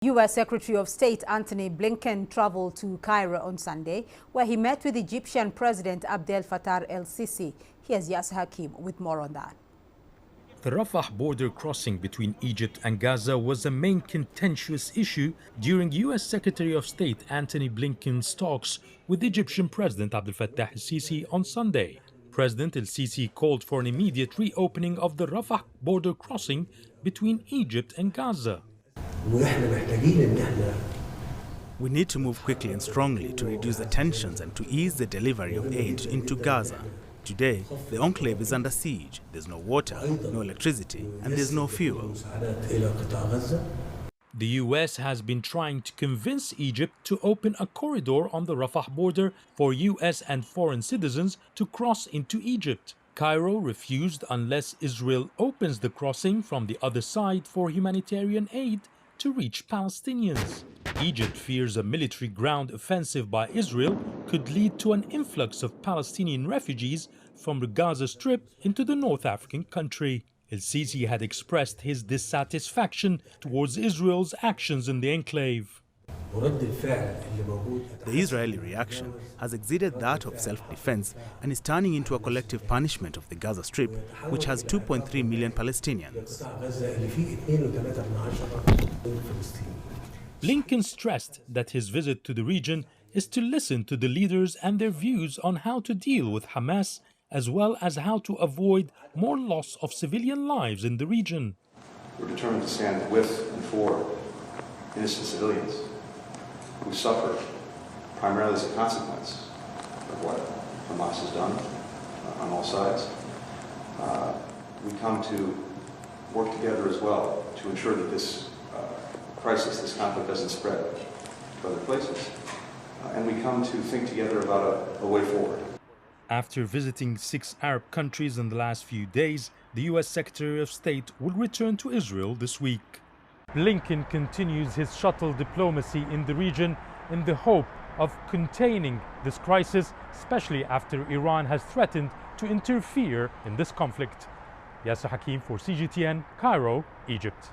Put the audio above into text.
U.S. Secretary of State Antony Blinken traveled to Cairo on Sunday, where he met with Egyptian President Abdel Fattah El-Sisi. Here's Yasser Hakim with more on that. The Rafah border crossing between Egypt and Gaza was a main contentious issue during U.S. Secretary of State Antony Blinken's talks with Egyptian President Abdel Fattah El-Sisi on Sunday. President El-Sisi called for an immediate reopening of the Rafah border crossing between Egypt and Gaza. We need to move quickly and strongly to reduce the tensions and to ease the delivery of aid into Gaza. Today, the enclave is under siege. There's no water, no electricity, and there's no fuel. The U.S. has been trying to convince Egypt to open a corridor on the Rafah border for U.S. and foreign citizens to cross into Egypt. Cairo refused unless Israel opens the crossing from the other side for humanitarian aid to reach Palestinians. Egypt fears a military ground offensive by Israel could lead to an influx of Palestinian refugees from the Gaza Strip into the North African country. El-Sisi had expressed his dissatisfaction towards Israel's actions in the enclave. The Israeli reaction has exceeded that of self-defense and is turning into a collective punishment of the Gaza Strip, which has 2.3 million Palestinians. Blinken stressed that his visit to the region is to listen to the leaders and their views on how to deal with Hamas, as well as how to avoid more loss of civilian lives in the region. We're determined to stand with and for innocent civilians who suffer primarily as a consequence of what Hamas has done on all sides. We come to work together as well to ensure that this crisis, this conflict doesn't spread to other places. And we come to think together about a way forward. After visiting 6 Arab countries in the last few days, the U.S. Secretary of State will return to Israel this week. Blinken continues his shuttle diplomacy in the region in the hope of containing this crisis, especially after Iran has threatened to interfere in this conflict. Yasser Hakim for CGTN, Cairo, Egypt.